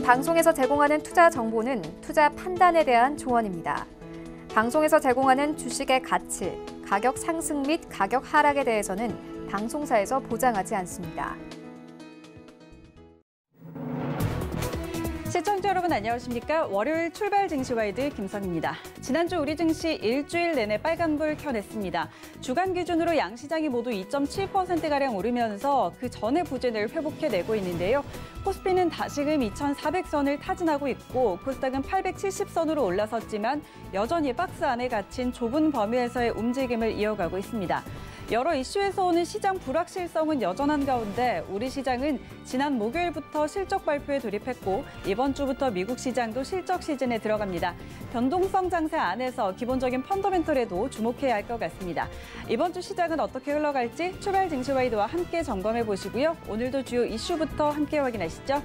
방송에서 제공하는 투자 정보는 투자 판단에 대한 조언입니다. 방송에서 제공하는 주식의 가치, 가격 상승 및 가격 하락에 대해서는 방송사에서 보장하지 않습니다. 시청자 여러분 안녕하십니까? 월요일 출발 증시와이드 김선입니다. 지난주 우리 증시 일주일 내내 빨간불 켜냈습니다. 주간 기준으로 양시장이 모두 2.7%가량 오르면서 그 전의 부진을 회복해내고 있는데요. 코스피는 다시금 2,400선을 타진하고 있고 코스닥은 870선으로 올라섰지만 여전히 박스 안에 갇힌 좁은 범위에서의 움직임을 이어가고 있습니다. 여러 이슈에서 오는 시장 불확실성은 여전한 가운데 우리 시장은 지난 목요일부터 실적 발표에 돌입했고 이번 주부터 미국 시장도 실적 시즌에 들어갑니다. 변동성 장세 안에서 기본적인 펀더멘털에도 주목해야 할 것 같습니다. 이번 주 시장은 어떻게 흘러갈지 출발 증시와이드와 함께 점검해 보시고요. 오늘도 주요 이슈부터 함께 확인하시죠.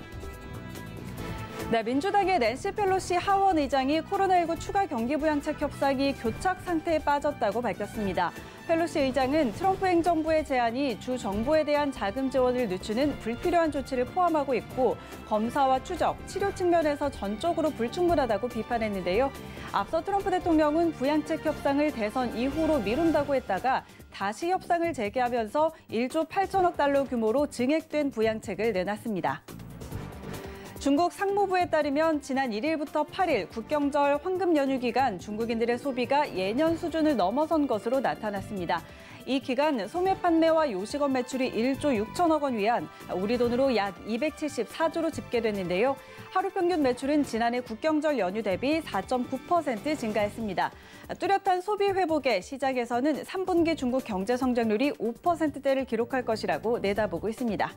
네, 민주당의 낸시 펠로시 하원 의장이 코로나19 추가 경기부양책 협상이 교착 상태에 빠졌다고 밝혔습니다. 펠로시 의장은 트럼프 행정부의 제안이 주 정부에 대한 자금 지원을 늦추는 불필요한 조치를 포함하고 있고 검사와 추적, 치료 측면에서 전적으로 불충분하다고 비판했는데요. 앞서 트럼프 대통령은 부양책 협상을 대선 이후로 미룬다고 했다가 다시 협상을 재개하면서 1조 8천억 달러 규모로 증액된 부양책을 내놨습니다. 중국 상무부에 따르면 지난 1일부터 8일 국경절 황금 연휴 기간 중국인들의 소비가 예년 수준을 넘어선 것으로 나타났습니다. 이 기간 소매 판매와 요식업 매출이 1조 6천억 원 위안, 우리 돈으로 약 274조로 집계됐는데요. 하루 평균 매출은 지난해 국경절 연휴 대비 4.9% 증가했습니다. 뚜렷한 소비 회복에 시장에서는 3분기 중국 경제 성장률이 5%대를 기록할 것이라고 내다보고 있습니다.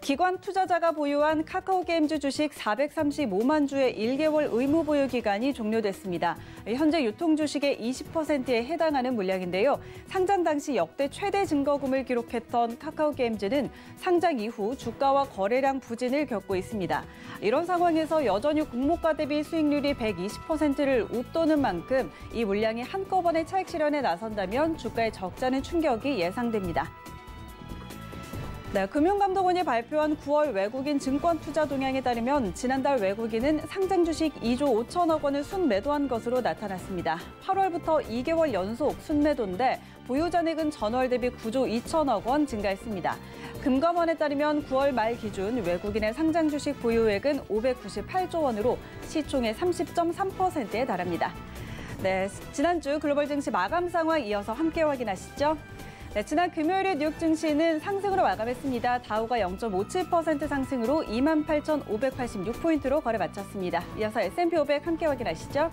기관 투자자가 보유한 카카오게임즈 주식 435만 주의 1개월 의무 보유 기간이 종료됐습니다. 현재 유통 주식의 20%에 해당하는 물량인데요. 상장 당시 역대 최대 증거금을 기록했던 카카오게임즈는 상장 이후 주가와 거래량 부진을 겪고 있습니다. 이런 상황에서 여전히 공모가 대비 수익률이 120%를 웃도는 만큼 이 물량이 한꺼번에 차익 실현에 나선다면 주가에 적잖은 충격이 예상됩니다. 네, 금융감독원이 발표한 9월 외국인 증권 투자 동향에 따르면 지난달 외국인은 상장 주식 2조 5천억 원을 순매도한 것으로 나타났습니다. 8월부터 2개월 연속 순매도인데 보유 잔액은 전월 대비 9조 2천억 원 증가했습니다. 금감원에 따르면 9월 말 기준 외국인의 상장 주식 보유액은 598조 원으로 시총의 30.3%에 달합니다. 네, 지난주 글로벌 증시 마감 상황 이어서 함께 확인하시죠. 네, 지난 금요일에 뉴욕 증시는 상승으로 마감했습니다. 다우가 0.57% 상승으로 28,586포인트로 거래 마쳤습니다. 이어서 S&P 500 함께 확인하시죠.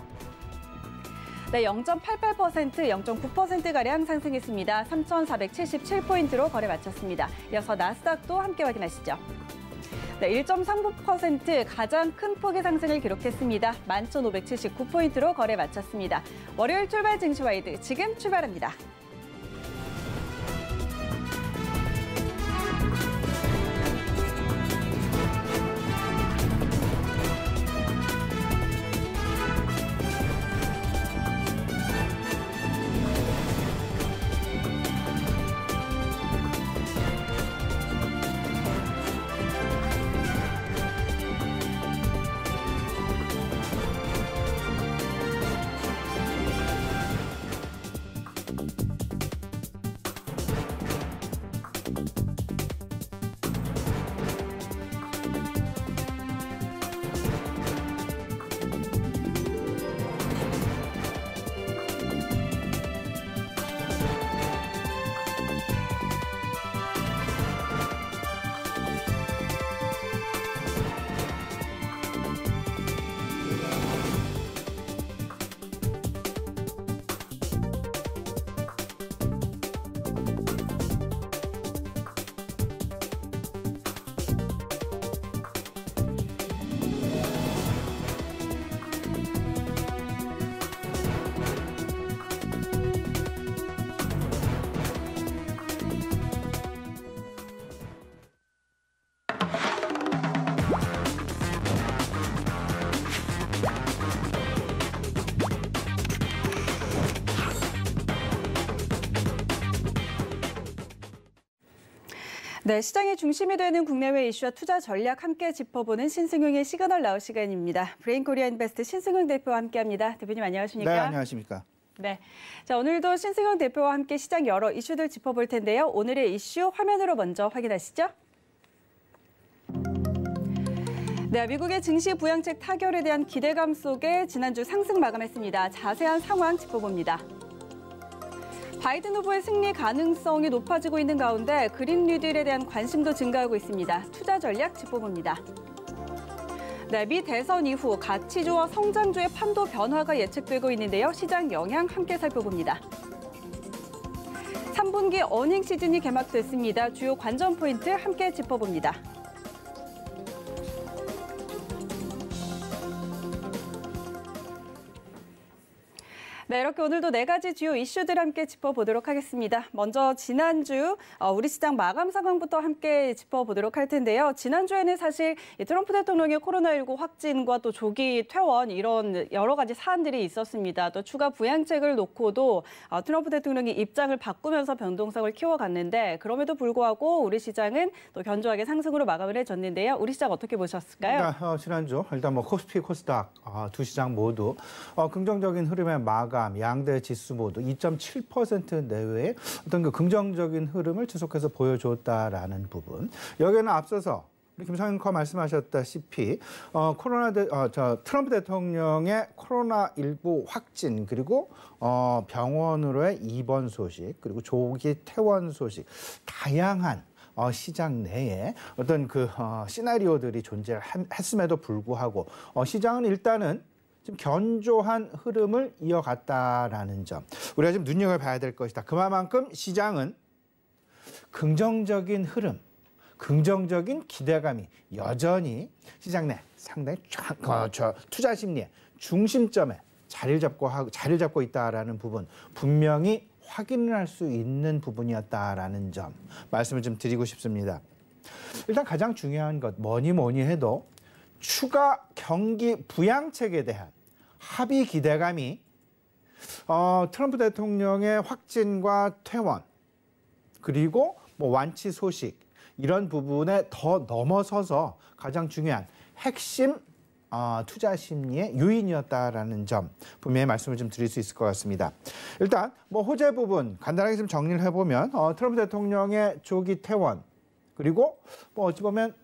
네, 0.88%, 0.9%가량 상승했습니다. 3,477포인트로 거래 마쳤습니다. 이어서 나스닥도 함께 확인하시죠. 네, 1.39% 가장 큰 폭의 상승을 기록했습니다. 11,579포인트로 거래 마쳤습니다. 월요일 출발 증시와이드 지금 출발합니다. 네, 시장의 중심이 되는 국내외 이슈와 투자 전략 함께 짚어보는 신승용의 시그널 나우 시간입니다. 브레인코리아 인베스트 신승용 대표와 함께합니다. 대표님 안녕하십니까? 네, 안녕하십니까? 네, 자 오늘도 신승용 대표와 함께 시장 여러 이슈들 짚어볼 텐데요. 오늘의 이슈 화면으로 먼저 확인하시죠. 네, 미국의 증시 부양책 타결에 대한 기대감 속에 지난주 상승 마감했습니다. 자세한 상황 짚어봅니다. 바이든 후보의 승리 가능성이 높아지고 있는 가운데 그린 뉴딜에 대한 관심도 증가하고 있습니다. 투자 전략 짚어봅니다. 네, 미 대선 이후 가치주와 성장주의 판도 변화가 예측되고 있는데요. 시장 영향 함께 살펴봅니다. 3분기 어닝 시즌이 개막됐습니다. 주요 관전 포인트 함께 짚어봅니다. 네, 이렇게 오늘도 4가지 주요 이슈들 함께 짚어보도록 하겠습니다. 먼저 지난주 우리 시장 마감 상황부터 함께 짚어보도록 할 텐데요. 지난주에는 사실 트럼프 대통령의 코로나19 확진과 또 조기 퇴원 이런 여러 가지 사안들이 있었습니다. 또 추가 부양책을 놓고도 트럼프 대통령이 입장을 바꾸면서 변동성을 키워갔는데 그럼에도 불구하고 우리 시장은 또 견조하게 상승으로 마감을 해줬는데요. 우리 시장 어떻게 보셨을까요? 지난주 일단 코스피, 코스닥 두 시장 모두 긍정적인 흐름의 마감. 양대 지수 모두 2.7% 내외의 어떤 그 긍정적인 흐름을 지속해서 보여줬다라는 부분. 여기에는 앞서서 김상현커 말씀하셨다시피 트럼프 대통령의 코로나19 확진 그리고 병원으로의 입원 소식 그리고 조기 퇴원 소식 다양한 시장 내에 어떤 그 시나리오들이 존재했음에도 불구하고 시장은 일단은 지금 견조한 흐름을 이어갔다라는 점. 우리가 지금 눈여겨봐야 될 것이다. 그만큼 시장은 긍정적인 흐름, 긍정적인 기대감이 여전히 시장 내 상당히 투자 심리의 중심점에 자리를 잡고 있다라는 부분 분명히 확인을 할 수 있는 부분이었다라는 점 말씀을 좀 드리고 싶습니다. 일단 가장 중요한 것 뭐니 해도 추가 경기 부양책에 대한 합의 기대감이 트럼프 대통령의 확진과 퇴원 그리고 완치 소식 이런 부분에 더 넘어서서 가장 중요한 핵심 투자 심리의 요인이었다라는 점 분명히 말씀을 좀 드릴 수 있을 것 같습니다. 일단 호재 부분 간단하게 좀 정리를 해보면 트럼프 대통령의 조기 퇴원 그리고 어찌 보면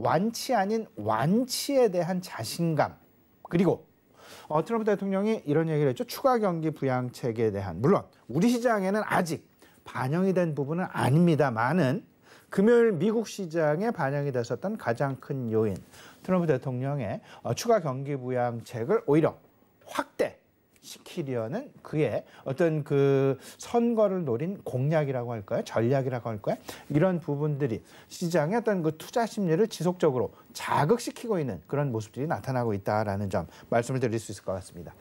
완치 아닌 완치에 대한 자신감 그리고 트럼프 대통령이 이런 얘기를 했죠. 추가 경기 부양책에 대한 물론 우리 시장에는 아직 반영이 된 부분은 아닙니다만은 금요일 미국 시장에 반영이 됐었던 가장 큰 요인 트럼프 대통령의 추가 경기 부양책을 오히려 확대시키려는 그의 어떤 그 선거를 노린 공략이라고 할까요? 전략이라고 할까요? 이런 부분들이 시장의 어떤 그 투자 심리를 지속적으로 자극시키고 있는 그런 모습들이 나타나고 있다라는 점 말씀을 드릴 수 있을 것 같습니다.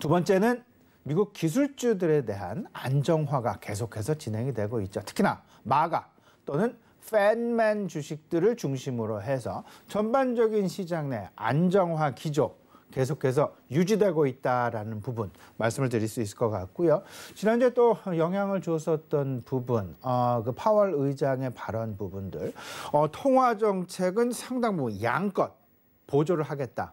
두 번째는 미국 기술주들에 대한 안정화가 계속해서 진행이 되고 있죠. 특히나 마가 또는 팬맨 주식들을 중심으로 해서 전반적인 시장 내 안정화 기조 계속해서 유지되고 있다라는 부분 말씀을 드릴 수 있을 것 같고요. 지난주에 또 영향을 줬었던 부분, 그 파월 의장의 발언 부분들, 통화 정책은 상당 부분 양껏 보조를 하겠다.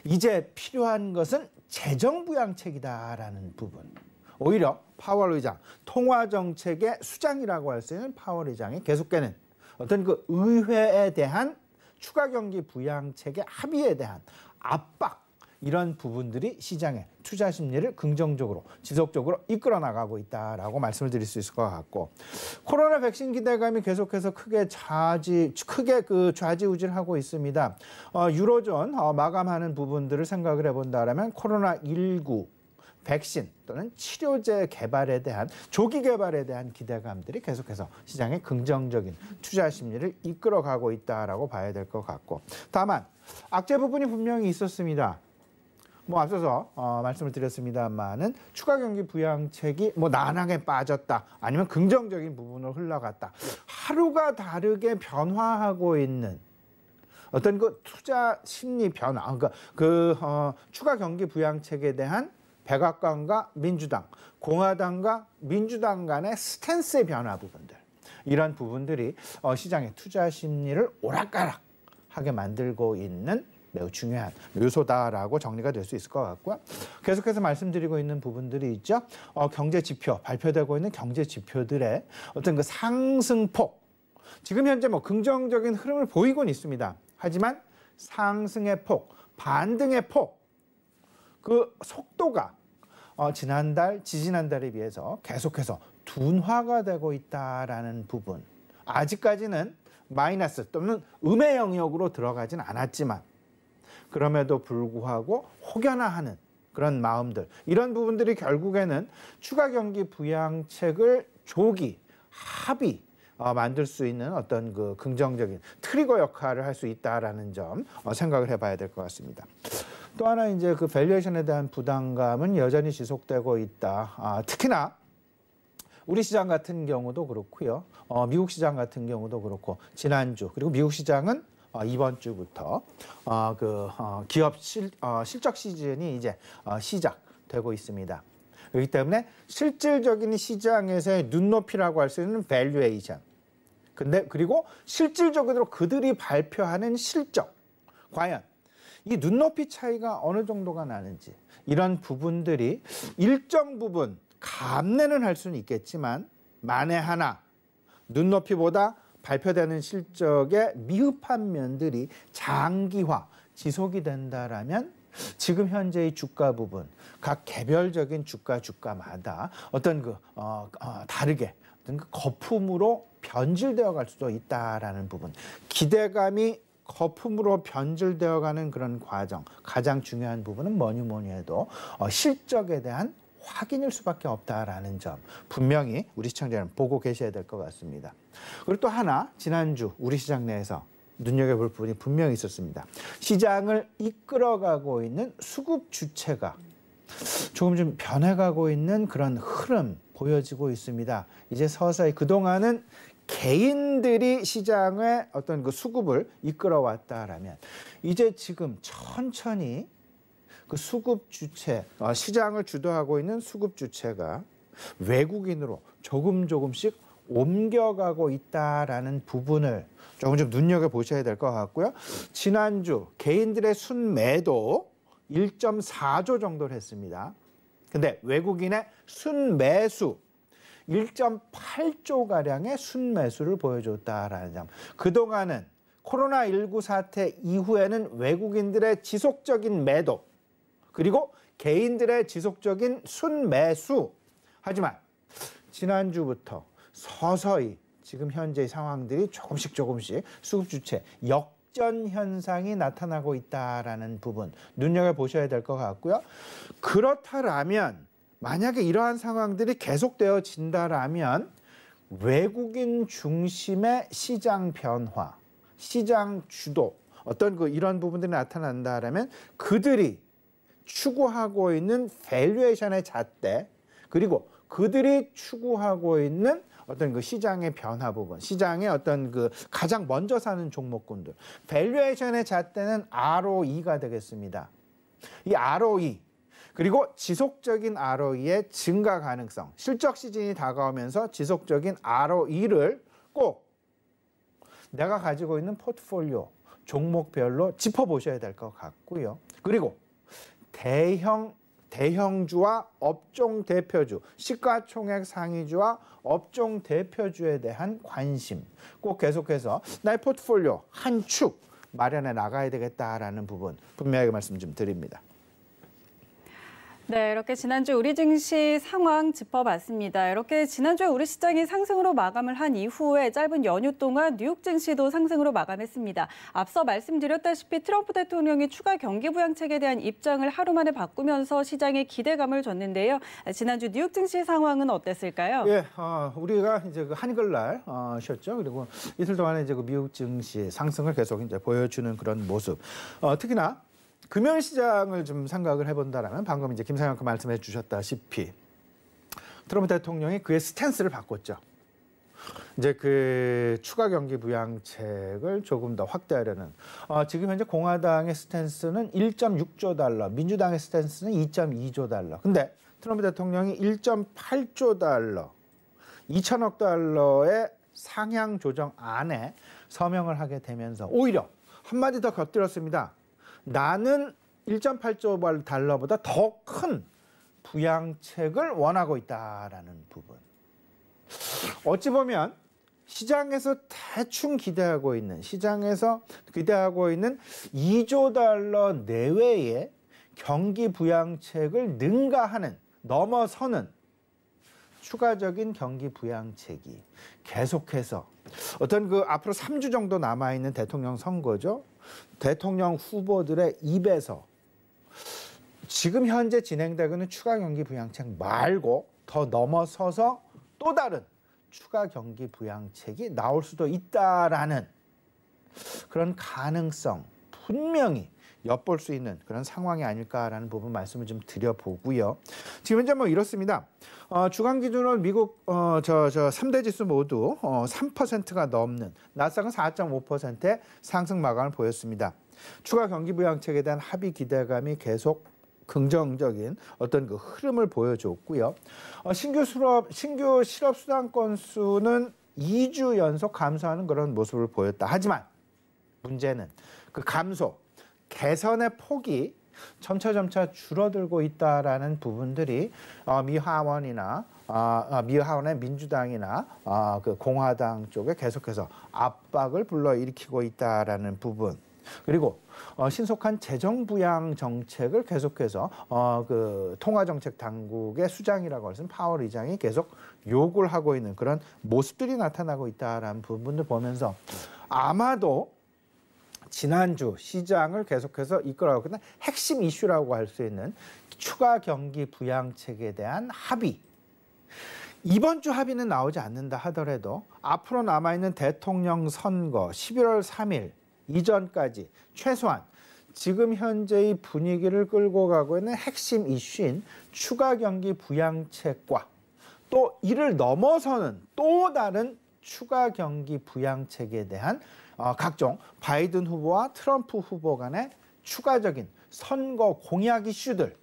이제 필요한 것은 재정 부양책이다라는 부분. 오히려 파월 의장, 통화 정책의 수장이라고 할 수 있는 파월 의장이 계속되는 어떤 그 의회에 대한 추가 경기 부양책의 합의에 대한 압박 이런 부분들이 시장의 투자 심리를 긍정적으로 지속적으로 이끌어 나가고 있다라고 말씀을 드릴 수 있을 것 같고 코로나 백신 기대감이 계속해서 크게 좌지우지를 하고 있습니다. 유로존 마감하는 부분들을 생각을 해본다면 코로나19 백신 또는 치료제 개발에 대한 조기 개발에 대한 기대감들이 계속해서 시장의 긍정적인 투자 심리를 이끌어가고 있다라고 봐야 될 것 같고 다만 악재 부분이 분명히 있었습니다. 앞서서 말씀을 드렸습니다만은 추가 경기 부양책이 난항에 빠졌다 아니면 긍정적인 부분으로 흘러갔다 하루가 다르게 변화하고 있는 어떤 그 투자 심리 변화 그러니까 추가 경기 부양책에 대한 백악관과 민주당, 공화당과 민주당 간의 스탠스의 변화 부분들 이런 부분들이 시장의 투자 심리를 오락가락하게 만들고 있는 매우 중요한 요소다라고 정리가 될 수 있을 것 같고요. 계속해서 말씀드리고 있는 부분들이 있죠. 경제 지표, 발표되고 있는 경제 지표들의 어떤 그 상승폭. 지금 현재 뭐 긍정적인 흐름을 보이곤 있습니다. 하지만 상승의 폭, 반등의 폭, 그 속도가 지난달, 지지난달에 비해서 계속해서 둔화가 되고 있다라는 부분. 아직까지는 마이너스 또는 음의 영역으로 들어가진 않았지만 그럼에도 불구하고 혹여나하는 그런 마음들, 이런 부분들이 결국에는 추가 경기 부양책을 조기, 합의 만들 수 있는 어떤 그 긍정적인 트리거 역할을 할 수 있다라는 점 생각을 해봐야 될 것 같습니다. 또 하나 이제 그 밸류에이션에 대한 부담감은 여전히 지속되고 있다. 특히나 우리 시장 같은 경우도 그렇고요. 미국 시장 같은 경우도 그렇고 지난주 그리고 미국 시장은 이번 주부터 기업 실적 시즌이 이제 시작되고 있습니다. 그렇기 때문에 실질적인 시장에서의 눈높이라고 할 수 있는 밸류에이션. 근데 그리고 실질적으로 그들이 발표하는 실적. 과연 이 눈높이 차이가 어느 정도가 나는지 이런 부분들이 일정 부분 감내는 할 수는 있겠지만 만에 하나 눈높이보다 발표되는 실적의 미흡한 면들이 장기화, 지속이 된다라면 지금 현재의 주가 부분, 각 개별적인 주가마다 어떤 다르게 어떤 거품으로 변질되어 갈 수도 있다라는 부분. 기대감이 거품으로 변질되어가는 그런 과정, 가장 중요한 부분은 뭐니 해도 실적에 대한 확인일 수밖에 없다라는 점 분명히 우리 시청자는 보고 계셔야 될 것 같습니다. 그리고 또 하나 지난주 우리 시장 내에서 눈여겨볼 부분이 분명히 있었습니다. 시장을 이끌어가고 있는 수급 주체가 조금 좀 변해가고 있는 그런 흐름 보여지고 있습니다. 이제 서서히 그동안은 개인들이 시장의 어떤 그 수급을 이끌어왔다라면 이제 지금 천천히 그 수급 주체, 시장을 주도하고 있는 수급 주체가 외국인으로 조금씩 옮겨가고 있다라는 부분을 조금 좀 눈여겨보셔야 될 것 같고요. 지난주 개인들의 순매도 1.4조 정도를 했습니다. 근데 외국인의 순매수 1.8조가량의 순매수를 보여줬다라는 점. 그동안은 코로나19 사태 이후에는 외국인들의 지속적인 매도 그리고 개인들의 지속적인 순매수. 하지만 지난주부터 서서히 지금 현재의 상황들이 조금씩 수급 주체 역전 현상이 나타나고 있다라는 부분 눈여겨보셔야 될 것 같고요. 그렇다라면 만약에 이러한 상황들이 계속되어진다라면 외국인 중심의 시장 변화, 시장 주도 어떤 이런 부분들이 나타난다라면 그들이 추구하고 있는 밸류에이션의 잣대 그리고 그들이 추구하고 있는 어떤 그 시장의 변화 부분, 시장의 어떤 그 가장 먼저 사는 종목군들, 밸류에이션의 잣대는 ROE가 되겠습니다. 이 ROE 그리고 지속적인 ROE의 증가 가능성, 실적 시즌이 다가오면서 지속적인 ROE를 꼭 내가 가지고 있는 포트폴리오 종목별로 짚어보셔야 될 것 같고요. 그리고 대형주와 업종 대표주, 시가총액 상위주와 업종 대표주에 대한 관심 꼭 계속해서 나의 포트폴리오 한 축 마련해 나가야 되겠다라는 부분 분명하게 말씀 좀 드립니다. 네, 이렇게 지난주 우리 증시 상황 짚어봤습니다. 이렇게 지난주에 우리 시장이 상승으로 마감을 한 이후에 짧은 연휴 동안 뉴욕 증시도 상승으로 마감했습니다. 앞서 말씀드렸다시피 트럼프 대통령이 추가 경기 부양책에 대한 입장을 하루 만에 바꾸면서 시장에 기대감을 줬는데요. 지난주 뉴욕 증시 상황은 어땠을까요? 예, 우리가 이제 그 한글날 쉬었죠. 그리고 이틀 동안에 이제 그 미국 증시 상승을 계속 이제 보여주는 그런 모습. 특히나 금요일 시장을 좀 생각을 해본다라면 방금 이제 김상현 그 말씀해 주셨다시피 트럼프 대통령이 그의 스탠스를 바꿨죠. 이제 그 추가 경기 부양책을 조금 더 확대하려는 지금 현재 공화당의 스탠스는 1.6조 달러, 민주당의 스탠스는 2.2조 달러. 근데 트럼프 대통령이 1.8조 달러, 2천억 달러의 상향 조정안에 서명을 하게 되면서 오히려 한마디 더 곁들였습니다. 나는 1.8조 달러보다 더 큰 부양책을 원하고 있다라는 부분. 어찌 보면 시장에서 대충 기대하고 있는 2조 달러 내외의 경기 부양책을 능가하는 넘어서는 추가적인 경기 부양책이 계속해서 어떤 그 앞으로 3주 정도 남아있는 대통령 선거죠. 대통령 후보들의 입에서 지금 현재 진행되고 있는 추가 경기 부양책 말고 더 넘어서서 또 다른 추가 경기 부양책이 나올 수도 있다라는 그런 가능성 분명히 엿볼 수 있는 그런 상황이 아닐까라는 부분 말씀을 좀 드려보고요. 지금 현재 뭐 이렇습니다. 주간 기준으로 미국 3대 지수 모두 3%가 넘는 나스닥은 4.5%의 상승 마감을 보였습니다. 추가 경기 부양책에 대한 합의 기대감이 계속 긍정적인 어떤 그 흐름을 보여줬고요. 신규 실업 수당 건수는 2주 연속 감소하는 그런 모습을 보였다. 하지만 문제는 그 감소, 개선의 폭이 점차 줄어들고 있다라는 부분들이 미하원의 민주당이나 그 공화당 쪽에 계속해서 압박을 불러일으키고 있다라는 부분. 그리고 신속한 재정 부양 정책을 계속해서 그 통화정책 당국의 수장이라고 할 수 있는 파월 의장이 계속 요구를 하고 있는 그런 모습들이 나타나고 있다라는 부분을 보면서 아마도 지난주 시장을 계속해서 이끌어가고 있는 핵심 이슈라고 할 수 있는 추가 경기 부양책에 대한 합의. 이번 주 합의는 나오지 않는다 하더라도 앞으로 남아있는 대통령 선거 11월 3일 이전까지 최소한 지금 현재의 분위기를 끌고 가고 있는 핵심 이슈인 추가 경기 부양책과 또 이를 넘어서는 또 다른 추가 경기 부양책에 대한 각종 바이든 후보와 트럼프 후보 간의 추가적인 선거 공약 이슈들,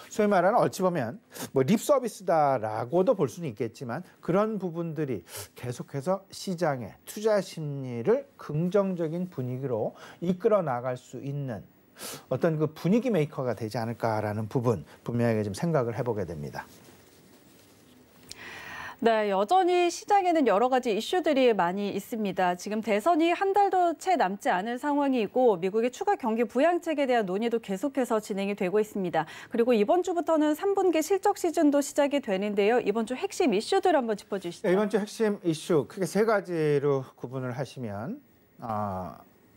소위 말하는 어찌 보면 뭐 립서비스다라고도 볼 수는 있겠지만 그런 부분들이 계속해서 시장의 투자 심리를 긍정적인 분위기로 이끌어 나갈 수 있는 어떤 그 분위기 메이커가 되지 않을까라는 부분 분명하게 좀 생각을 해보게 됩니다. 네, 여전히 시장에는 여러 가지 이슈들이 많이 있습니다. 지금 대선이 한 달도 채 남지 않은 상황이고 미국의 추가 경기 부양책에 대한 논의도 계속해서 진행이 되고 있습니다. 그리고 이번 주부터는 3분기 실적 시즌도 시작이 되는데요. 이번 주 핵심 이슈들 한번 짚어주시죠. 네, 이번 주 핵심 이슈 크게 세 가지로 구분을 하시면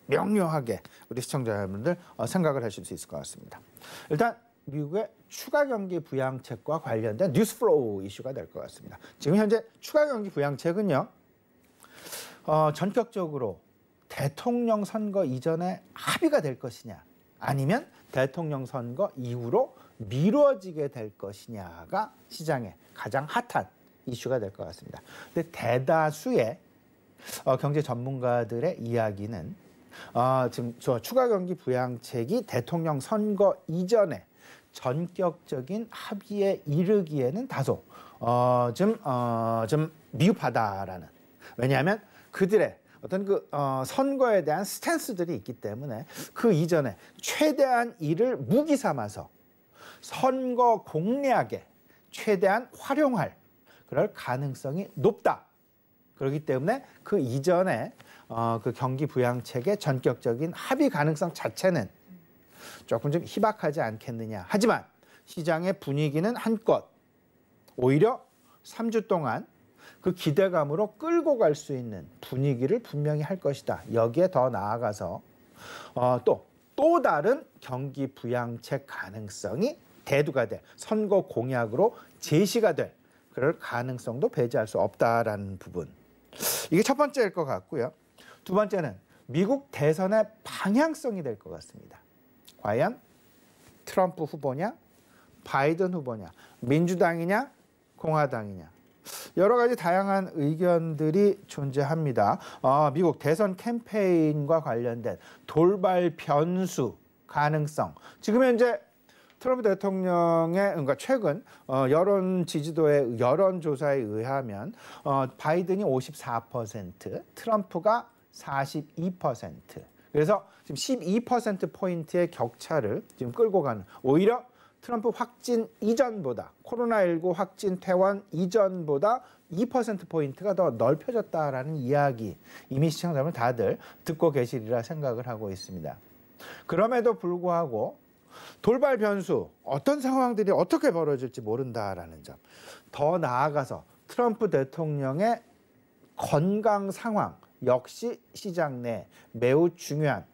명료하게 우리 시청자 여러분들 생각을 하실 수 있을 것 같습니다. 일단 미국의 추가 경기 부양책과 관련된 뉴스 플로우 이슈가 될 것 같습니다. 지금 현재 추가 경기 부양책은요, 전격적으로 대통령 선거 이전에 합의가 될 것이냐, 아니면 대통령 선거 이후로 미뤄지게 될 것이냐가 시장의 가장 핫한 이슈가 될 것 같습니다. 근데 대다수의 경제 전문가들의 이야기는 지금 저 추가 경기 부양책이 대통령 선거 이전에 전격적인 합의에 이르기에는 다소 좀 미흡하다라는. 왜냐하면 그들의 어떤 그 선거에 대한 스탠스들이 있기 때문에 그 이전에 최대한 이를 무기 삼아서 선거 공략에 최대한 활용할 그럴 가능성이 높다. 그렇기 때문에 그 이전에 그 경기 부양책의 전격적인 합의 가능성 자체는 조금 좀 희박하지 않겠느냐. 하지만 시장의 분위기는 한껏 오히려 3주 동안 그 기대감으로 끌고 갈 수 있는 분위기를 분명히 할 것이다. 여기에 더 나아가서 또 다른 경기 부양책 가능성이 대두가 될 선거 공약으로 제시가 될 그럴 가능성도 배제할 수 없다라는 부분. 이게 첫 번째일 것 같고요. 두 번째는 미국 대선의 방향성이 될 것 같습니다. 과연 트럼프 후보냐, 바이든 후보냐, 민주당이냐, 공화당이냐. 여러 가지 다양한 의견들이 존재합니다. 미국 대선 캠페인과 관련된 돌발 변수 가능성. 지금 현재 트럼프 대통령의 그러니까 최근 여론 지지도의 여론조사에 의하면 바이든이 54%, 트럼프가 42%. 그래서 지금 12%포인트의 격차를 지금 끌고 가는, 오히려 트럼프 확진 이전보다, 코로나19 확진 퇴원 이전보다 2%포인트가 더 넓혀졌다라는 이야기, 이미 시청자분 다들 듣고 계시리라 생각을 하고 있습니다. 그럼에도 불구하고 돌발 변수, 어떤 상황들이 어떻게 벌어질지 모른다라는 점, 더 나아가서 트럼프 대통령의 건강 상황 역시 시장 내 매우 중요한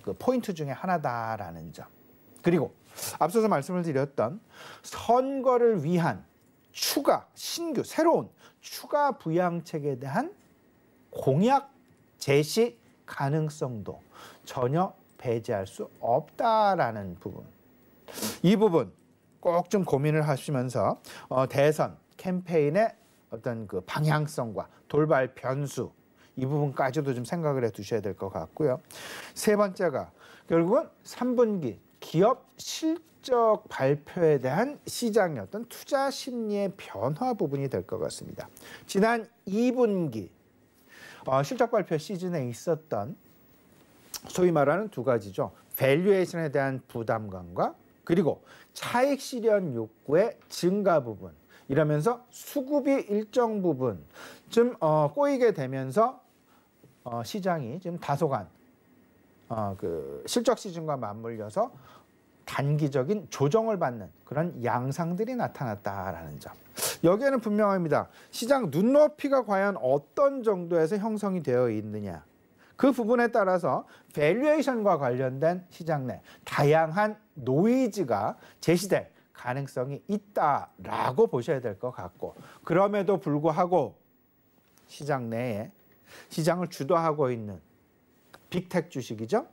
그 포인트 중에 하나다라는 점, 그리고 앞서서 말씀을 드렸던 선거를 위한 추가, 신규, 새로운 추가 부양책에 대한 공약 제시 가능성도 전혀 배제할 수 없다라는 부분. 이 부분 꼭 좀 고민을 하시면서 대선 캠페인의 어떤 그 방향성과 돌발 변수, 이 부분까지도 좀 생각을 해 두셔야 될 것 같고요. 세 번째가 결국은 3분기 기업 실적 발표에 대한 시장의 어떤 투자 심리의 변화 부분이 될 것 같습니다. 지난 2분기 실적 발표 시즌에 있었던 소위 말하는 두 가지죠. 밸류에이션에 대한 부담감과 그리고 차익 실현 욕구의 증가 부분, 이러면서 수급이 일정 부분 좀 꼬이게 되면서 시장이 지금 다소간 그 실적 시즌과 맞물려서 단기적인 조정을 받는 그런 양상들이 나타났다라는 점. 여기에는 분명합니다. 시장 눈높이가 과연 어떤 정도에서 형성이 되어 있느냐. 그 부분에 따라서 밸류에이션과 관련된 시장 내 다양한 노이즈가 제시될 가능성이 있다라고 보셔야 될 것 같고, 그럼에도 불구하고 시장 내에 시장을 주도하고 있는 빅텍 주식이죠.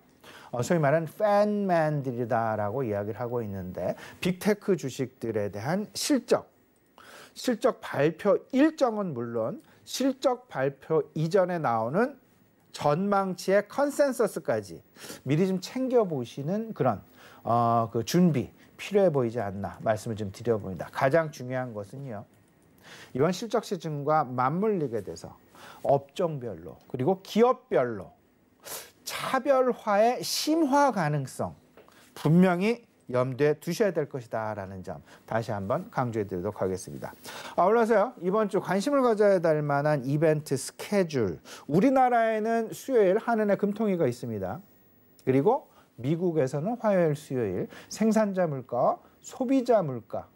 소위 말하는 팬맨들이다라고 이야기를 하고 있는데, 빅테크 주식들에 대한 실적 발표 일정은 물론 실적 발표 이전에 나오는 전망치의 컨센서스까지 미리 좀 챙겨보시는 그런 그 준비 필요해 보이지 않나 말씀을 좀 드려봅니다. 가장 중요한 것은요, 이번 실적 시즌과 맞물리게 돼서 업종별로 그리고 기업별로 차별화의 심화 가능성 분명히 염두에 두셔야 될 것이다라는 점 다시 한번 강조해 드리도록 하겠습니다. 아울러서요, 이번 주 관심을 가져야 될 만한 이벤트 스케줄, 우리나라에는 수요일 한은의 금통위가 있습니다. 그리고 미국에서는 화요일, 수요일 생산자 물가와 소비자 물가.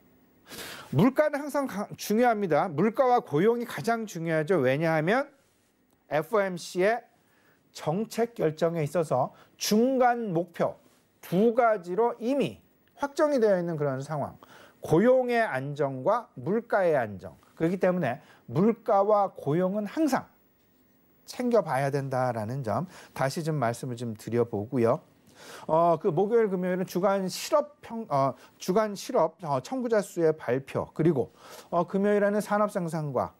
물가는 항상 중요합니다. 물가와 고용이 가장 중요하죠. 왜냐하면 FOMC의 정책 결정에 있어서 중간 목표 두 가지로 이미 확정이 되어 있는 그런 상황. 고용의 안정과 물가의 안정. 그렇기 때문에 물가와 고용은 항상 챙겨봐야 된다라는 점 다시 좀 말씀을 좀 드려보고요. 그 목요일, 금요일은 주간 실업 청구자 수의 발표, 그리고 금요일에는 산업 생산과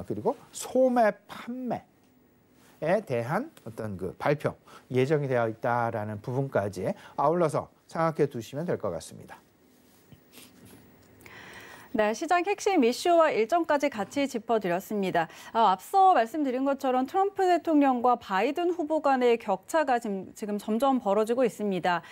그리고 소매 판매에 대한 어떤 그 발표 예정이 되어 있다라는 부분까지 아울러서 생각해 두시면 될 것 같습니다. 네, 시장 핵심 이슈와 일정까지 같이 짚어드렸습니다. 앞서 말씀드린 것처럼 트럼프 대통령과 바이든 후보 간의 격차가 지금 점점 벌어지고 있습니다.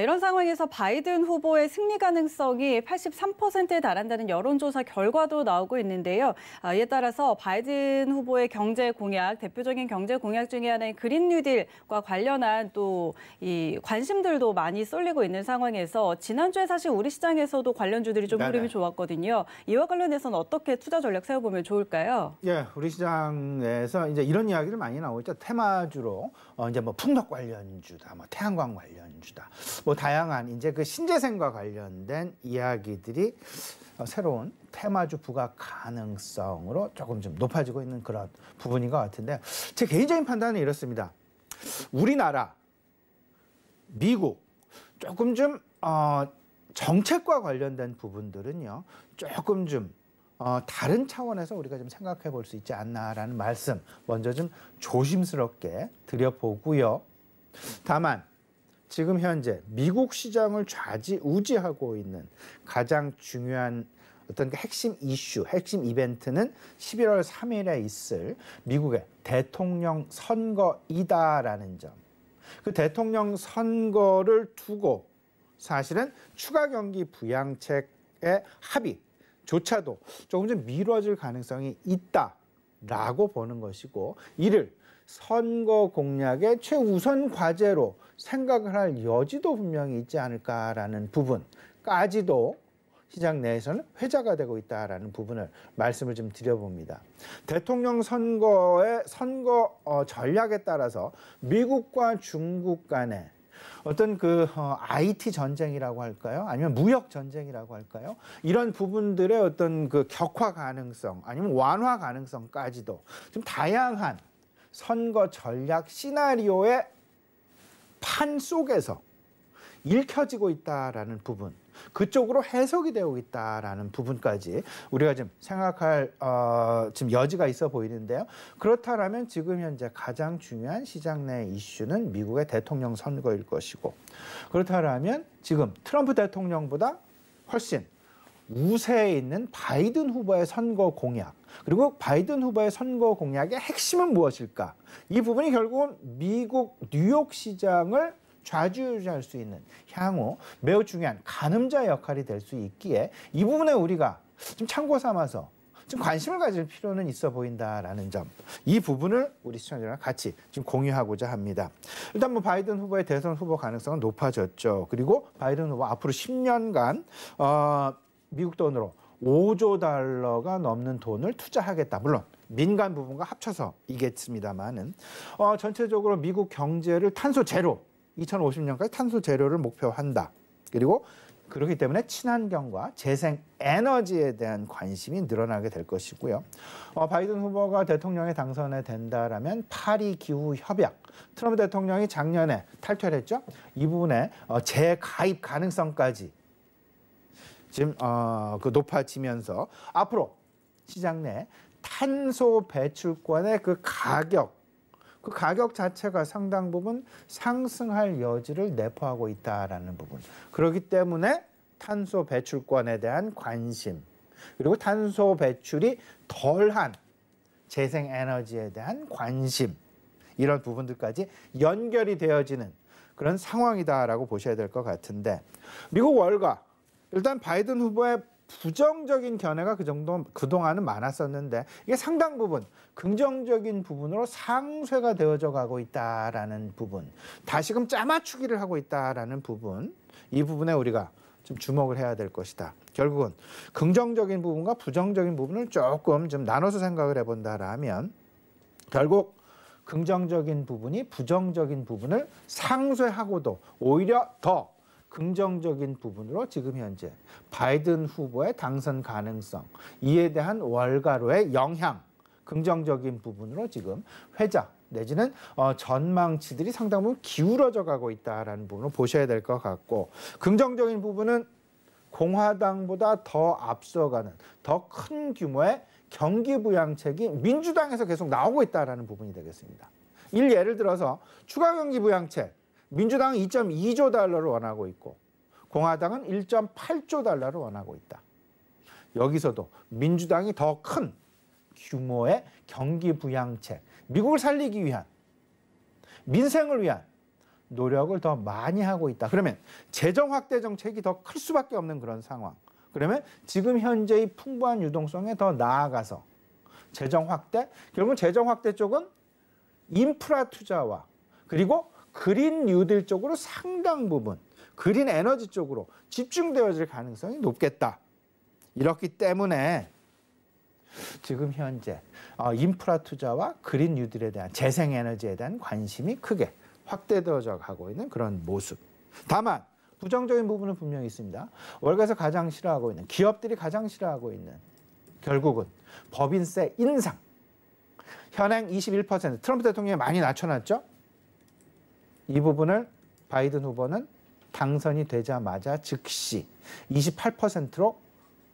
이런 상황에서 바이든 후보의 승리 가능성이 83%에 달한다는 여론조사 결과도 나오고 있는데요. 이에 따라서 바이든 후보의 경제 공약, 대표적인 경제 공약 중에 하나인 그린 뉴딜과 관련한 또 이 관심들도 많이 쏠리고 있는 상황에서 지난주에 사실 우리 시장에서도 관련주들이 좀 흐름이 좋았거든요. 이와 관련해서는 어떻게 투자 전략 세워보면 좋을까요? 예, 우리 시장에서 이제 이런 이야기를 많이 나오고 있죠. 테마주로 이제 뭐 풍력 관련주다, 뭐 태양광 관련주다, 뭐 다양한 이제 그 신재생과 관련된 이야기들이 새로운 테마주 부각 가능성으로 조금 좀 높아지고 있는 그런 부분인 것 같은데, 제 개인적인 판단은 이렇습니다. 우리나라, 미국 조금 좀 정책과 관련된 부분들은요, 조금 좀 다른 차원에서 우리가 좀 생각해 볼 수 있지 않나라는 말씀 먼저 좀 조심스럽게 드려보고요. 다만 지금 현재 미국 시장을 좌지우지하고 있는 가장 중요한 어떤 핵심 이슈, 핵심 이벤트는 11월 3일에 있을 미국의 대통령 선거이다라는 점. 그 대통령 선거를 두고 사실은 추가 경기 부양책의 합의조차도 조금 좀 미뤄질 가능성이 있다라고 보는 것이고, 이를 선거 공약의 최우선 과제로 생각을 할 여지도 분명히 있지 않을까라는 부분까지도 시장 내에서는 회자가 되고 있다라는 부분을 말씀을 좀 드려봅니다. 대통령 선거의 선거 전략에 따라서 미국과 중국 간에 어떤 IT 전쟁이라고 할까요? 아니면 무역 전쟁이라고 할까요? 이런 부분들의 어떤 격화 가능성 아니면 완화 가능성까지도 좀 다양한 선거 전략 시나리오의 판 속에서 읽혀지고 있다라는 부분, 그쪽으로 해석이 되고 있다라는 부분까지 우리가 좀 생각할 지금 여지가 있어 보이는데요. 그렇다면 지금 현재 가장 중요한 시장 내 이슈는 미국의 대통령 선거일 것이고, 그렇다면 지금 트럼프 대통령보다 훨씬 우세에 있는 바이든 후보의 선거 공약, 그리고 바이든 후보의 선거 공약의 핵심은 무엇일까? 이 부분이 결국은 미국 뉴욕 시장을 좌지우지할 수 있는 향후 매우 중요한 가늠자 역할이 될 수 있기에 이 부분에 우리가 좀 참고 삼아서 좀 관심을 가질 필요는 있어 보인다라는 점, 이 부분을 우리 시청자들과 같이 좀 공유하고자 합니다. 일단 바이든 후보의 대선 후보 가능성은 높아졌죠. 그리고 바이든 후보 앞으로 10년간 미국 돈으로 5조 달러가 넘는 돈을 투자하겠다. 물론 민간 부분과 합쳐서이겠습니다만은 전체적으로 미국 경제를 탄소 제로, 2050년까지 탄소 제로를 목표한다. 그리고 그렇기 때문에 친환경과 재생 에너지에 대한 관심이 늘어나게 될 것이고요. 바이든 후보가 대통령에 당선이 된다라면 파리 기후 협약, 트럼프 대통령이 작년에 탈퇴를 했죠. 이 부분에 재가입 가능성까지 지금 높아지면서 앞으로 시장 내 탄소 배출권의 그 가격 자체가 상당 부분 상승할 여지를 내포하고 있다라는 부분. 그렇기 때문에 탄소 배출권에 대한 관심, 그리고 탄소 배출이 덜한 재생 에너지에 대한 관심, 이런 부분들까지 연결이 되어지는 그런 상황이다라고 보셔야 될 것 같은데, 미국 월가 일단 바이든 후보의 부정적인 견해가 그동안은 많았었는데 이게 상당 부분 긍정적인 부분으로 상쇄가 되어져 가고 있다라는 부분, 다시금 짜맞추기를 하고 있다라는 부분, 이 부분에 우리가 좀 주목을 해야 될 것이다. 결국은 긍정적인 부분과 부정적인 부분을 조금 좀 나눠서 생각을 해본다라면 결국 긍정적인 부분이 부정적인 부분을 상쇄하고도 오히려 더 긍정적인 부분으로 지금 현재 바이든 후보의 당선 가능성, 이에 대한 월가로의 영향, 긍정적인 부분으로 지금 회자 내지는 전망치들이 상당 부분 기울어져 가고 있다는 부분을 보셔야 될 것 같고, 긍정적인 부분은 공화당보다 더 앞서가는 더 큰 규모의 경기 부양책이 민주당에서 계속 나오고 있다는 부분이 되겠습니다. 예를 들어서 추가 경기 부양책, 민주당은 2.2조 달러를 원하고 있고 공화당은 1.8조 달러를 원하고 있다. 여기서도 민주당이 더 큰 규모의 경기 부양책, 미국을 살리기 위한, 민생을 위한 노력을 더 많이 하고 있다. 그러면 재정 확대 정책이 더 클 수밖에 없는 그런 상황. 그러면 지금 현재의 풍부한 유동성에 더 나아가서 재정 확대, 결국은 재정 확대 쪽은 인프라 투자와 그리고 그린 뉴딜 쪽으로 상당 부분, 그린 에너지 쪽으로 집중되어질 가능성이 높겠다. 이렇기 때문에 지금 현재 인프라 투자와 그린 뉴딜에 대한 재생 에너지에 대한 관심이 크게 확대되어져 가고 있는 그런 모습. 다만 부정적인 부분은 분명히 있습니다. 월가에서 가장 싫어하고 있는, 기업들이 가장 싫어하고 있는, 결국은 법인세 인상. 현행 21%, 트럼프 대통령이 많이 낮춰놨죠. 이 부분을 바이든 후보는 당선이 되자마자 즉시 28%로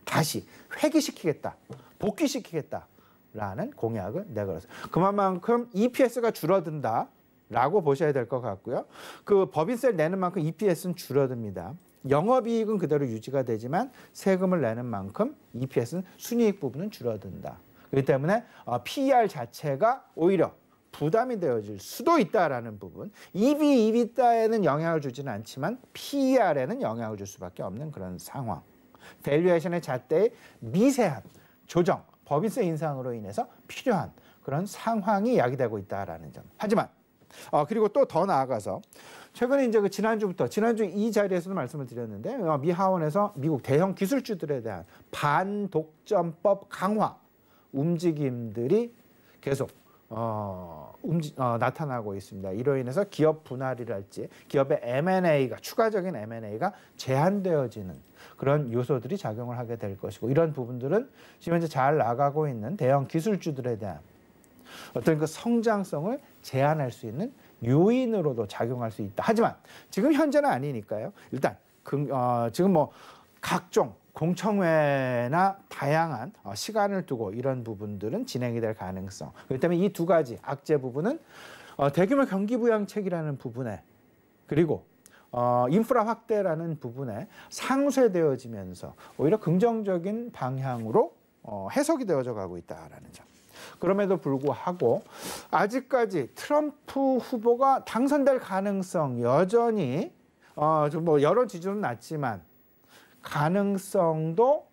다시 회귀시키겠다, 복귀시키겠다라는 공약을 내걸었어요. 그만큼 EPS가 줄어든다. 라고 보셔야 될 것 같고요. 그 법인세를 내는 만큼 EPS는 줄어듭니다. 영업이익은 그대로 유지가 되지만 세금을 내는 만큼 EPS는 순이익 부분은 줄어든다. 그렇기 때문에 PER 자체가 오히려 부담이 되어질 수도 있다라는 부분. EV, EBITDA에는 영향을 주지는 않지만 PER에는 영향을 줄 수밖에 없는 그런 상황. 밸류에이션의 잣대의 미세한 조정, 법인세 인상으로 인해서 필요한 그런 상황이 야기되고 있다라는 점. 하지만 그리고 또 더 나아가서 최근에 이제 지난주 이 자리에서도 말씀을 드렸는데 미 하원에서 미국 대형 기술주들에 대한 반독점법 강화 움직임들이 계속 나타나고 있습니다. 이로 인해서 기업 분할이랄지 기업의 M&A가 추가적인 M&A가 제한되어지는 그런 요소들이 작용을 하게 될 것이고 이런 부분들은 지금 현재 잘 나가고 있는 대형 기술주들에 대한 어떤 그 성장성을 제한할 수 있는 요인으로도 작용할 수 있다. 하지만 지금 현재는 아니니까요. 일단 지금 뭐 각종 공청회나 다양한 시간을 두고 이런 부분들은 진행이 될 가능성. 그렇기 때문에 이 두 가지 악재 부분은 대규모 경기 부양책이라는 부분에 그리고 인프라 확대라는 부분에 상쇄되어지면서 오히려 긍정적인 방향으로 해석이 되어져 가고 있다라는 점. 그럼에도 불구하고 아직까지 트럼프 후보가 당선될 가능성 여전히 뭐 여론 지지율은 낮지만 가능성도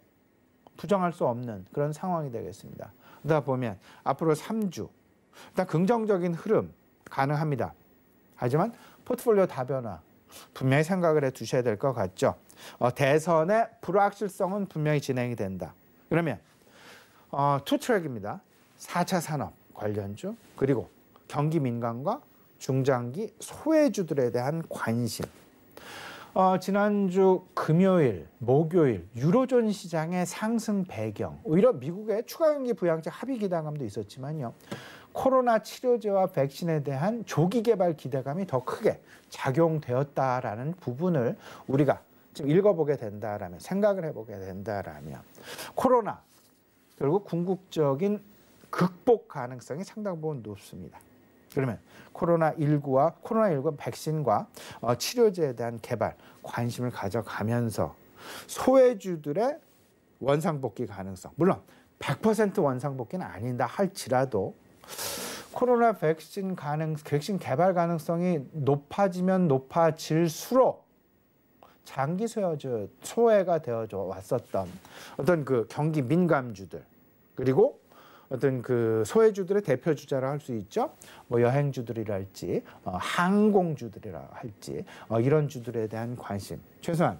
부정할 수 없는 그런 상황이 되겠습니다. 그러다 보면 앞으로 3주 일단 긍정적인 흐름 가능합니다. 하지만 포트폴리오 다변화 분명히 생각을 해 두셔야 될 것 같죠. 대선의 불확실성은 분명히 진행이 된다. 그러면 투 트랙입니다. 4차 산업 관련주 그리고 경기 민감과 중장기 소외주들에 대한 관심. 지난주 금요일, 목요일 유로존 시장의 상승 배경 오히려 미국의 추가 경기 부양책 합의 기대감도 있었지만요. 코로나 치료제와 백신에 대한 조기 개발 기대감이 더 크게 작용되었다라는 부분을 우리가 좀 읽어보게 된다라면 생각을 해보게 된다라면 코로나 결국 궁극적인 극복 가능성이 상당 부분 높습니다. 그러면 코로나19 백신과 치료제에 대한 개발 관심을 가져가면서 소외주들의 원상복귀 가능성 물론 100% 원상복귀는 아니다 할지라도 코로나 백신 개발 가능성이 높아지면 높아질수록 장기 소외가 되어져 왔었던 어떤 그 경기 민감주들 그리고 어떤 그 소외주들의 대표 주자라 할 수 있죠. 뭐 여행주들이랄지 항공주들이라 할지 이런 주들에 대한 관심 최소한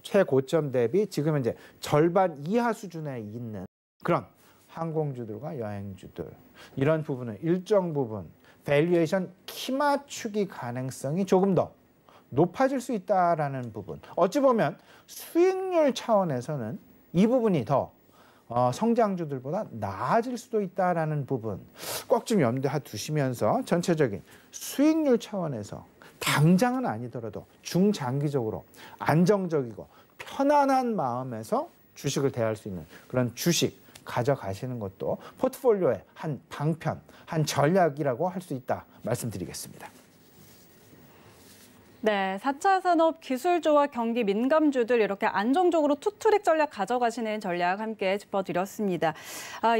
최고점 대비 지금 현재 절반 이하 수준에 있는 그런 항공주들과 여행주들 이런 부분은 일정 부분 밸류에이션 키 맞추기 가능성이 조금 더 높아질 수 있다라는 부분. 어찌 보면 수익률 차원에서는 이 부분이 더 성장주들보다 나아질 수도 있다라는 부분 꼭 좀 염두에 두시면서 전체적인 수익률 차원에서 당장은 아니더라도 중장기적으로 안정적이고 편안한 마음에서 주식을 대할 수 있는 그런 주식 가져가시는 것도 포트폴리오의 한 방편, 한 전략이라고 할 수 있다 말씀드리겠습니다. 네, 4차 산업 기술주와 경기 민감주들 이렇게 안정적으로 투트랙 전략 가져가시는 전략 함께 짚어드렸습니다.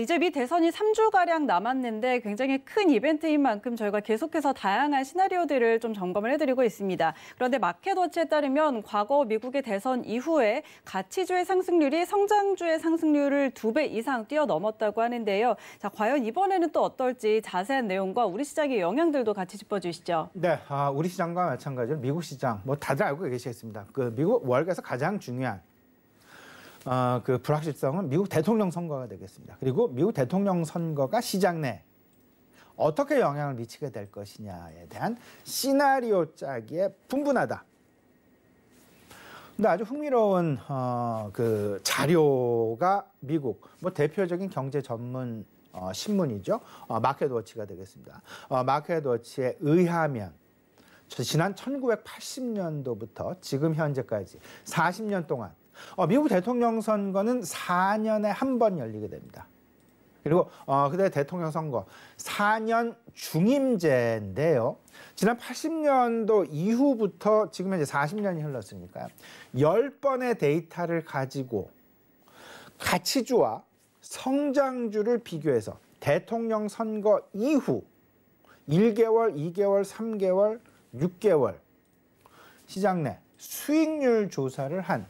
이제 미 대선이 3주가량 남았는데 굉장히 큰 이벤트인 만큼 저희가 계속해서 다양한 시나리오들을 좀 점검을 해드리고 있습니다. 그런데 마켓워치에 따르면 과거 미국의 대선 이후에 가치주의 상승률이 성장주의 상승률을 2배 이상 뛰어넘었다고 하는데요. 자, 과연 이번에는 또 어떨지 자세한 내용과 우리 시장의 영향들도 같이 짚어주시죠. 네, 우리 시장과 마찬가지로 미국 시장 뭐 다들 알고 계시겠습니다. 그 미국 월가에서 가장 중요한 그 불확실성은 미국 대통령 선거가 되겠습니다. 그리고 미국 대통령 선거가 시장 내 어떻게 영향을 미치게 될 것이냐에 대한 시나리오 짜기에 분분하다. 근데 아주 흥미로운 그 자료가 미국 뭐 대표적인 경제 전문 신문이죠. 마켓워치가 되겠습니다. 마켓워치에 의하면 지난 1980년도부터 지금 현재까지 40년 동안 미국 대통령 선거는 4년에 한 번 열리게 됩니다. 그리고 그다음에 대통령 선거 4년 중임제인데요. 지난 80년도 이후부터 지금 현재 40년이 흘렀으니까요. 10번의 데이터를 가지고 가치주와 성장주를 비교해서 대통령 선거 이후 1개월, 2개월, 3개월, 6개월 시장 내 수익률 조사를 한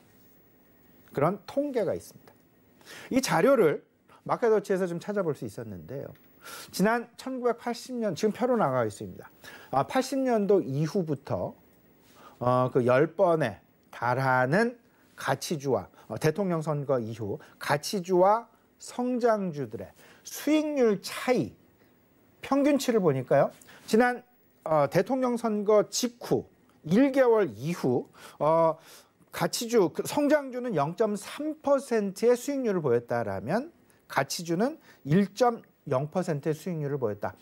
그런 통계가 있습니다. 이 자료를 마켓워치에서 좀 찾아볼 수 있었는데요. 지난 1980년, 지금 표로 나가 있습니다. 80년도 이후부터 그 10번에 달하는 가치주와 대통령 선거 이후 가치주와 성장주들의 수익률 차이 평균치를 보니까요. 지난 대통령 선거 직후 1개월 이후 가치주, 성장주는 0.3%의 수익률을 보였다라면 가치주는 1.0%의 수익률을 보였다.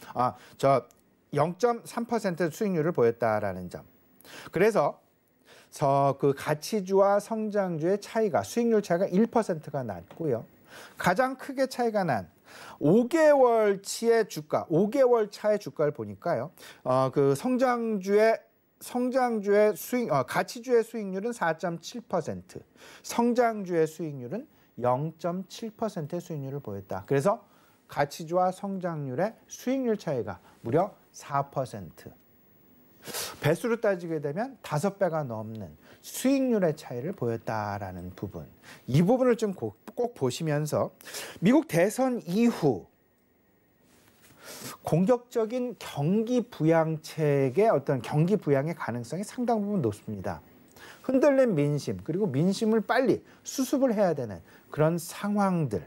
0.3%의 수익률을 보였다라는 점. 그래서 그 가치주와 성장주의 차이가 수익률 차이가 1%가 났고요. 가장 크게 차이가 난 5개월치의 주가, 5개월 차의 주가를 보니까요. 그 성장주의 수익, 가치주의 수익률은 4.7%, 성장주의 수익률은 0.7%의 수익률을 보였다. 그래서 가치주와 성장률의 수익률 차이가 무려 4%. 배수로 따지게 되면 5배가 넘는 수익률의 차이를 보였다라는 부분. 이 부분을 좀 꼭 보시면서 미국 대선 이후 공격적인 경기 부양책의 어떤 경기 부양의 가능성이 상당 부분 높습니다. 흔들린 민심, 그리고 민심을 빨리 수습을 해야 되는 그런 상황들.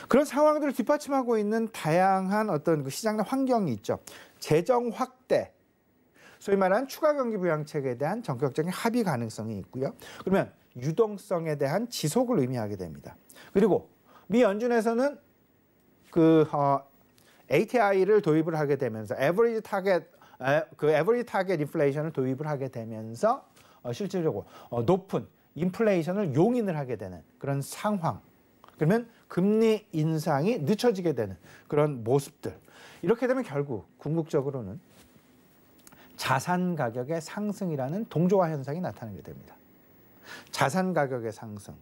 그런 상황들을 뒷받침하고 있는 다양한 어떤 그 시장 내 환경이 있죠. 재정 확대, 소위 말하는 추가 경기 부양책에 대한 전격적인 합의 가능성이 있고요. 그러면 유동성에 대한 지속을 의미하게 됩니다. 그리고 미 연준에서는 ATI를 도입을 하게 되면서 에버리지 타겟 인플레이션을 도입을 하게 되면서 실질적으로 높은 인플레이션을 용인을 하게 되는 그런 상황. 그러면 금리 인상이 늦춰지게 되는 그런 모습들. 이렇게 되면 결국 궁극적으로는 자산 가격의 상승이라는 동조화 현상이 나타나게 됩니다. 자산 가격의 상승,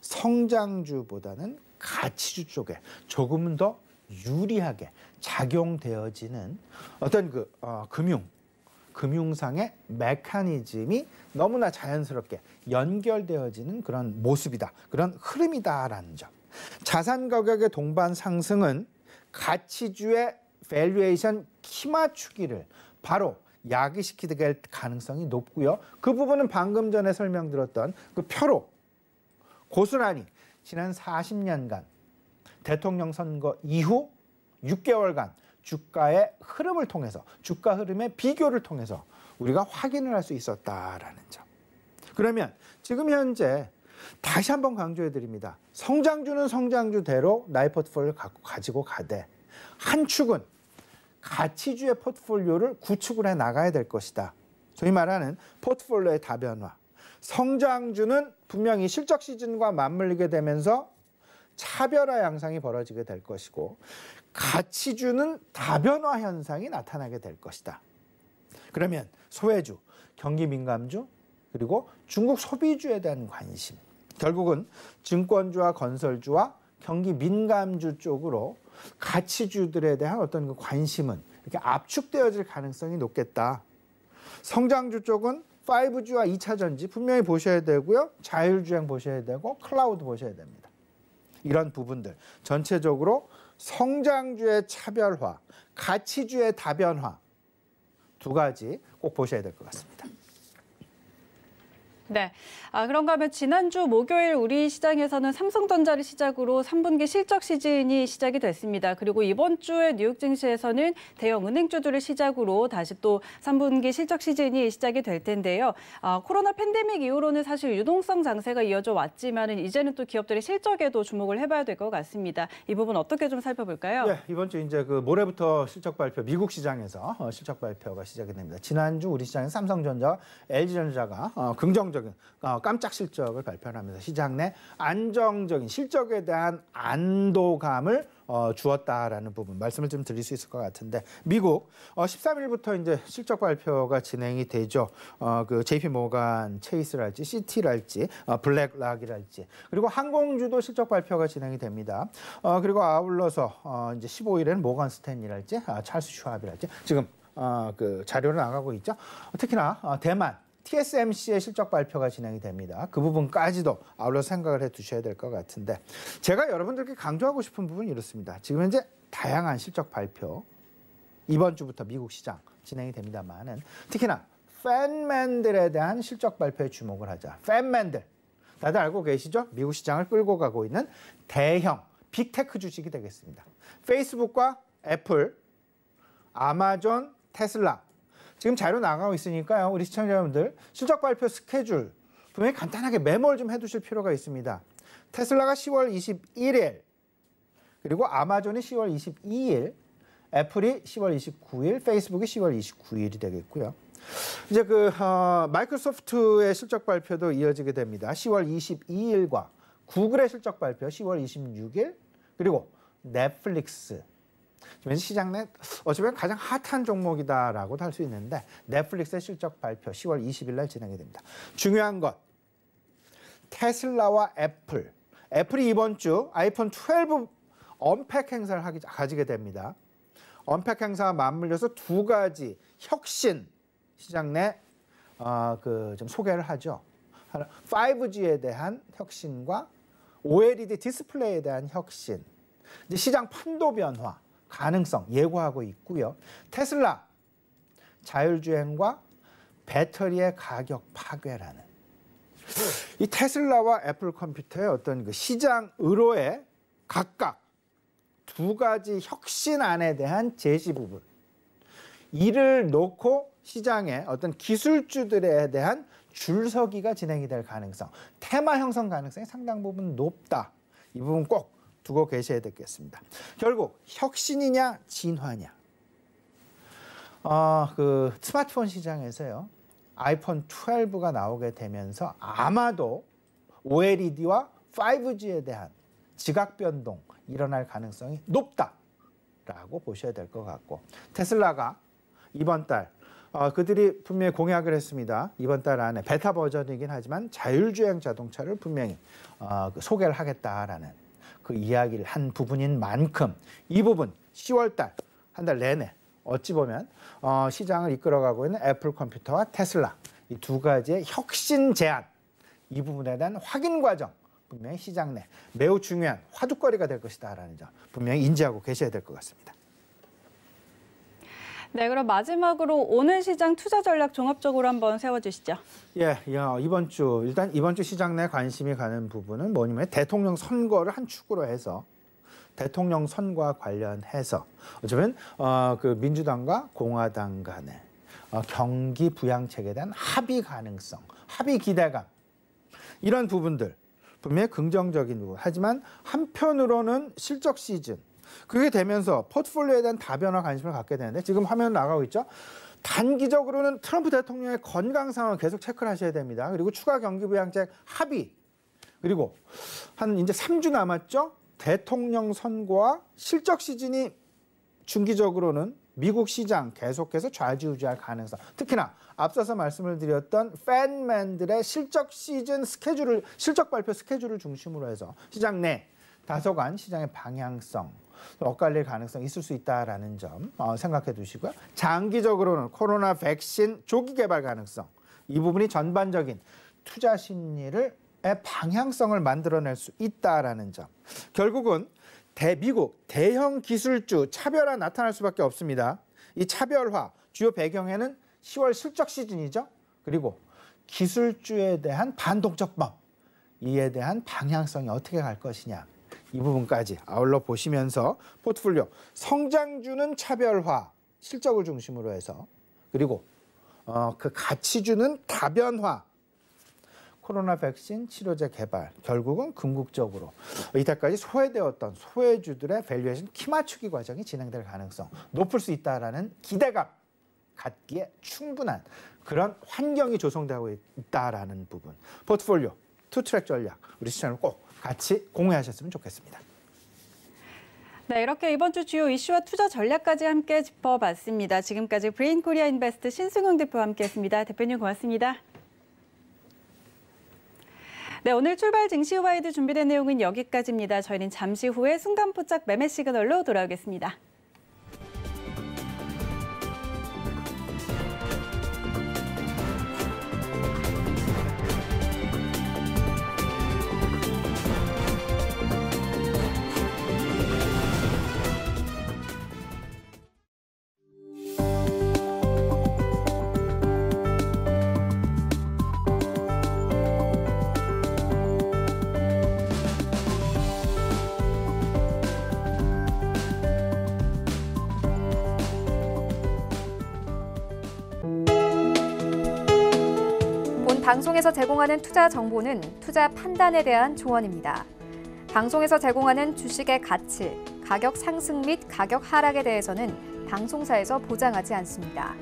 성장주보다는 가치주 쪽에 조금은 더 유리하게 작용되어지는 어떤 금융상의 메커니즘이 너무나 자연스럽게 연결되어지는 그런 모습이다. 그런 흐름이다라는 점. 자산 가격의 동반 상승은 가치주의 밸류에이션 키맞추기를 바로 야기시키게 될 가능성이 높고요. 그 부분은 방금 전에 설명드렸던 그 표로 고스란히 지난 40년간 대통령 선거 이후 6개월간 주가의 흐름을 통해서, 주가 흐름의 비교를 통해서 우리가 확인을 할 수 있었다라는 점. 그러면 지금 현재 다시 한번 강조해 드립니다. 성장주는 성장주대로 나의 포트폴리오를 가지고 가되 한 축은 가치주의 포트폴리오를 구축을 해 나가야 될 것이다. 소위 말하는 포트폴리오의 다변화. 성장주는 분명히 실적 시즌과 맞물리게 되면서 차별화 양상이 벌어지게 될 것이고 가치주는 다변화 현상이 나타나게 될 것이다. 그러면 소외주, 경기 민감주, 그리고 중국 소비주에 대한 관심. 결국은 증권주와 건설주와 경기 민감주 쪽으로 가치주들에 대한 어떤 그 관심은 이렇게 압축되어질 가능성이 높겠다. 성장주 쪽은 5G와 2차 전지 분명히 보셔야 되고요. 자율주행 보셔야 되고 클라우드 보셔야 됩니다. 이런 부분들 전체적으로 성장주의 차별화, 가치주의 다변화 두 가지 꼭 보셔야 될 것 같습니다. 네. 그런가 하면 지난주 목요일 우리 시장에서는 삼성전자를 시작으로 3분기 실적 시즌이 시작이 됐습니다. 그리고 이번 주에 뉴욕 증시에서는 대형 은행주들을 시작으로 다시 또 3분기 실적 시즌이 시작이 될 텐데요. 코로나 팬데믹 이후로는 사실 유동성 장세가 이어져 왔지만은 이제는 또 기업들의 실적에도 주목을 해봐야 될 것 같습니다. 이 부분 어떻게 좀 살펴볼까요? 네, 이번 주 이제 그 모레부터 실적 발표, 미국 시장에서 실적 발표가 시작이 됩니다. 지난주 우리 시장에 삼성전자와 LG전자가 긍정적 긍정적인 깜짝 실적을 발표하면서 시장 내 안정적인 실적에 대한 안도감을 주었다라는 부분 말씀을 좀 드릴 수 있을 것 같은데 미국 13일부터 이제 실적 발표가 진행이 되죠. 그 JP 모간 체이스랄지 시티랄지 블랙락이랄지 그리고 항공주도 실적 발표가 진행이 됩니다. 그리고 아울러서 이제 15일에는 모건 스탠리랄지 찰스 슈왑이랄지 지금 그 자료로 나가고 있죠. 특히나 대만 TSMC의 실적 발표가 진행이 됩니다. 그 부분까지도 아울러 생각을 해 두셔야 될 것 같은데 제가 여러분들께 강조하고 싶은 부분이 이렇습니다. 지금 현재 다양한 실적 발표 이번 주부터 미국 시장 진행이 됩니다만은 특히나 팬맨들에 대한 실적 발표에 주목을 하자. 팬맨들 다들 알고 계시죠? 미국 시장을 끌고 가고 있는 대형 빅테크 주식이 되겠습니다. 페이스북과 애플, 아마존, 테슬라 지금 자료 나가고 있으니까요. 우리 시청자 여러분들 실적 발표 스케줄 분명히 간단하게 메모를 좀 해두실 필요가 있습니다. 테슬라가 10월 21일 그리고 아마존이 10월 22일 애플이 10월 29일 페이스북이 10월 29일이 되겠고요. 이제 그 마이크로소프트의 실적 발표도 이어지게 됩니다. 10월 22일과 구글의 실적 발표 10월 26일 그리고 넷플릭스 지금 시장 내 어쩌면 가장 핫한 종목이다라고도 할 수 있는데 넷플릭스의 실적 발표 10월 20일 날 진행이 됩니다. 중요한 것 테슬라와 애플이 이번 주 아이폰 12 언팩 행사를 가지게 됩니다. 언팩 행사와 맞물려서 두 가지 혁신 시장 내 좀 소개를 하죠. 5G에 대한 혁신과 OLED 디스플레이에 대한 혁신, 이제 시장 판도 변화 가능성 예고하고 있고요. 테슬라 자율주행과 배터리의 가격 파괴라는 이 테슬라와 애플 컴퓨터의 어떤 그 시장 의로의 각각 두 가지 혁신안에 대한 제시 부분 이를 놓고 시장의 어떤 기술주들에 대한 줄서기가 진행이 될 가능성 테마 형성 가능성이 상당 부분 높다. 이 부분 꼭 두고 계셔야 되겠습니다. 결국 혁신이냐 진화냐. 그 스마트폰 시장에서요. 아이폰 12가 나오게 되면서 아마도 OLED와 5G에 대한 지각 변동 일어날 가능성이 높다라고 보셔야 될 것 같고 테슬라가 이번 달 그들이 분명히 공약을 했습니다. 이번 달 안에 베타 버전이긴 하지만 자율주행 자동차를 분명히 소개를 하겠다라는 그 이야기를 한 부분인 만큼 이 부분 10월 달 한 달 내내 어찌 보면 시장을 이끌어가고 있는 애플 컴퓨터와 테슬라 이 두 가지의 혁신 제안 이 부분에 대한 확인 과정 분명히 시장 내 매우 중요한 화두거리가 될 것이다라는 점 분명히 인지하고 계셔야 될 것 같습니다. 네, 그럼 마지막으로 오늘 시장 투자 전략 종합적으로 한번 세워주시죠. 예, 이번 주 시장 내 관심이 가는 부분은 뭐냐면 대통령 선거를 한 축으로 해서 대통령 선거와 관련해서 어쩌면 그 민주당과 공화당 간의 경기 부양책에 대한 합의 가능성, 합의 기대감 이런 부분들 분명히 긍정적인 부분. 하지만 한편으로는 실적 시즌 그게 되면서 포트폴리오에 대한 다변화 관심을 갖게 되는데 지금 화면 나가고 있죠. 단기적으로는 트럼프 대통령의 건강 상황을 계속 체크를 하셔야 됩니다. 그리고 추가 경기 부양책 합의 그리고 한 이제 3주 남았죠. 대통령 선거와 실적 시즌이 중기적으로는 미국 시장 계속해서 좌지우지할 가능성. 특히나 앞서서 말씀을 드렸던 팬맨들의 실적 시즌 스케줄을 실적 발표 스케줄을 중심으로 해서 시장 내 다소간 시장의 방향성 엇갈릴 가능성이 있을 수 있다라는 점 생각해 두시고요. 장기적으로는 코로나 백신 조기 개발 가능성 이 부분이 전반적인 투자 심리를 방향성을 만들어낼 수 있다라는 점. 결국은 미국 대형 기술주 차별화 나타날 수밖에 없습니다. 이 차별화 주요 배경에는 10월 실적 시즌이죠. 그리고 기술주에 대한 반동적법 이에 대한 방향성이 어떻게 갈 것이냐. 이 부분까지 아울러 보시면서 포트폴리오 성장주는 차별화 실적을 중심으로 해서 그리고 그 가치주는 다변화 코로나 백신 치료제 개발 결국은 궁극적으로 이때까지 소외되었던 소외주들의 밸류에이션 키 맞추기 과정이 진행될 가능성 높을 수 있다라는 기대감 갖기에 충분한 그런 환경이 조성되고 있다라는 부분. 포트폴리오, 투트랙 전략, 우리 시청자들 꼭 같이 공유하셨으면 좋겠습니다. 네, 이렇게 이번 주 주요 이슈와 투자 전략까지 함께 짚어봤습니다. 지금까지 브레인 코리아 인베스트 신승용 대표와 함께했습니다. 대표님 고맙습니다. 네, 오늘 출발 증시 와이드 준비된 내용은 여기까지입니다. 저희는 잠시 후에 순간포착 매매 시그널로 돌아오겠습니다. 본 방송에서 제공하는 투자 정보는 투자 판단에 대한 조언입니다. 방송에서 제공하는 주식의 가치, 가격 상승 및 가격 하락에 대해서는 방송사에서 보장하지 않습니다.